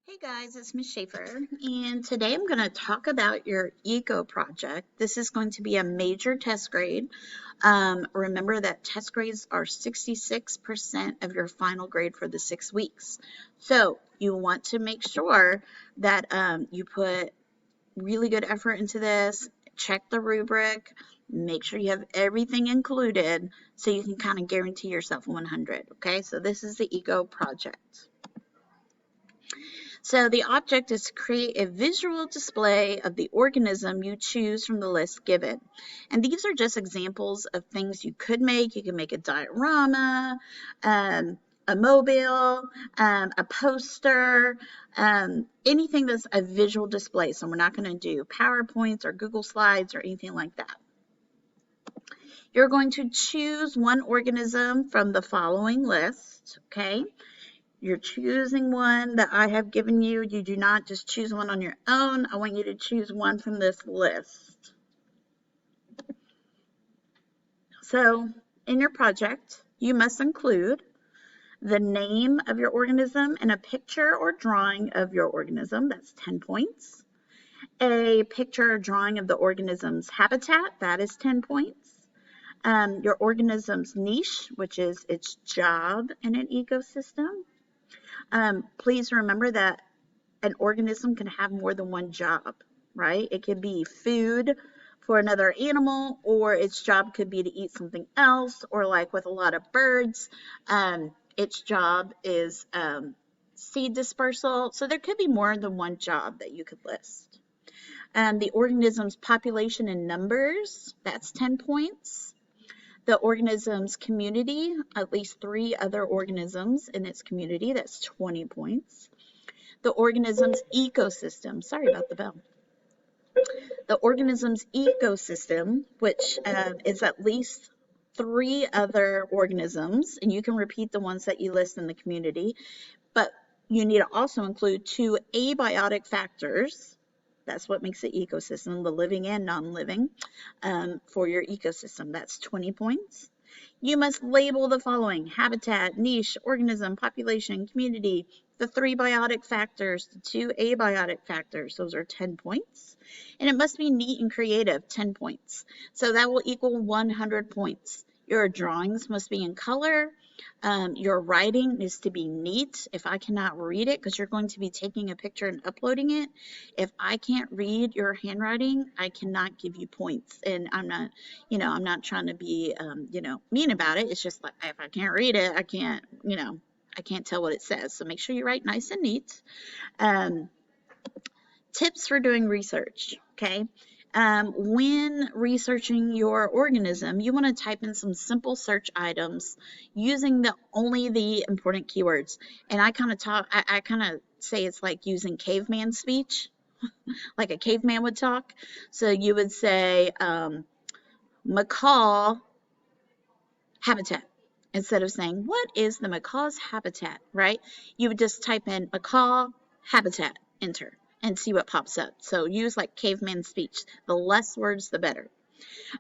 Hey guys, it's Miss Schaefer, and today I'm going to talk about your ECO project. This is going to be a major test grade. Remember that test grades are 66% of your final grade for the 6 weeks. So you want to make sure that you put really good effort into this, check the rubric, make sure you have everything included so you can kind of guarantee yourself 100. Okay, so this is the ECO project. So the object is to create a visual display of the organism you choose from the list given. And these are just examples of things you could make. You can make a diorama, a mobile, a poster, anything that's a visual display. So we're not going to do PowerPoints or Google Slides or anything like that. You're going to choose one organism from the following list, okay? You're choosing one that I have given you. You do not just choose one on your own. I want you to choose one from this list. So in your project, you must include the name of your organism and a picture or drawing of your organism. That's 10 points. A picture or drawing of the organism's habitat. That is 10 points. Your organism's niche, which is its job in an ecosystem. Please remember that an organism can have more than one job, right? It could be food for another animal, or its job could be to eat something else, or like with a lot of birds, its job is seed dispersal. So there could be more than one job that you could list. The organism's population in numbers, that's 10 points. The organism's community, at least 3 other organisms in its community, that's 20 points. The organism's ecosystem, sorry about the bell. The organism's ecosystem, which is at least 3 other organisms, and you can repeat the ones that you list in the community, but you need to also include 2 abiotic factors. That's what makes the ecosystem, the living and non-living, for your ecosystem. That's 20 points. You must label the following: habitat, niche, organism, population, community, the 3 biotic factors, the 2 abiotic factors. Those are 10 points. And it must be neat and creative, 10 points. So that will equal 100 points. Your drawings must be in color. Your writing needs to be neat. If I cannot read it, because you're going to be taking a picture and uploading it, if I can't read your handwriting, I cannot give you points. And I'm not trying to be, mean about it. It's just like, if I can't read it, I can't tell what it says. So make sure you write nice and neat. Tips for doing research, okay? When researching your organism, you want to type in some simple search items using only the important keywords. And I kind of say it's like using caveman speech, like a caveman would talk. So you would say macaw habitat instead of saying, what is the macaw's habitat, right? You would just type in macaw habitat, enter, and see what pops up. So use like caveman speech. The less words, the better.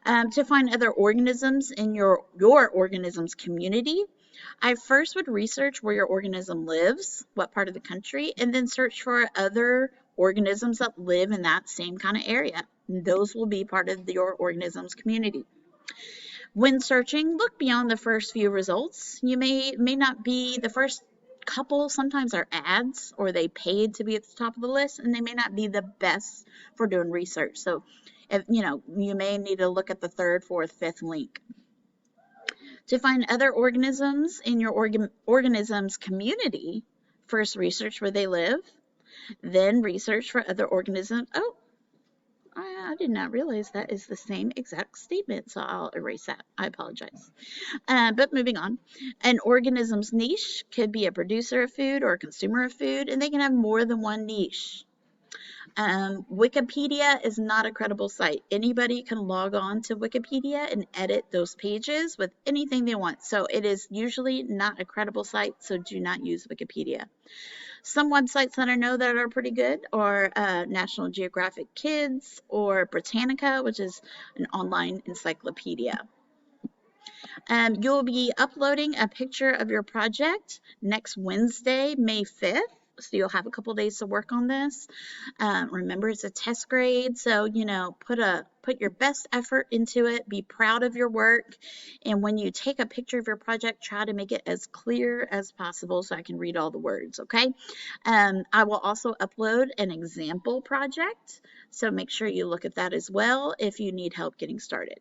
To find other organisms in your organism's community, I first would research where your organism lives, what part of the country, and then search for other organisms that live in that same kind of area. And those will be part of your organism's community. When searching, look beyond the first few results. You may not be the first couple. Sometimes are ads or they paid to be at the top of the list, and they may not be the best for doing research. So if you may need to look at the 3rd, 4th, 5th link. To find other organisms in your organism's community, first research where they live, then research for other organisms. Oh, I did not realize that is the same exact statement, so I'll erase that. I apologize. But moving on, an organism's niche could be a producer of food or a consumer of food, and they can have more than one niche. Wikipedia is not a credible site. Anybody can log on to Wikipedia and edit those pages with anything they want. So it is usually not a credible site, so do not use Wikipedia. Some websites that I know that are pretty good are National Geographic Kids or Britannica, which is an online encyclopedia. You'll be uploading a picture of your project next Wednesday, May 5th. So you'll have a couple days to work on this. Remember, it's a test grade, so put your best effort into it. Be proud of your work, and when you take a picture of your project, try to make it as clear as possible so I can read all the words. Okay. I will also upload an example project, so make sure you look at that as well if you need help getting started.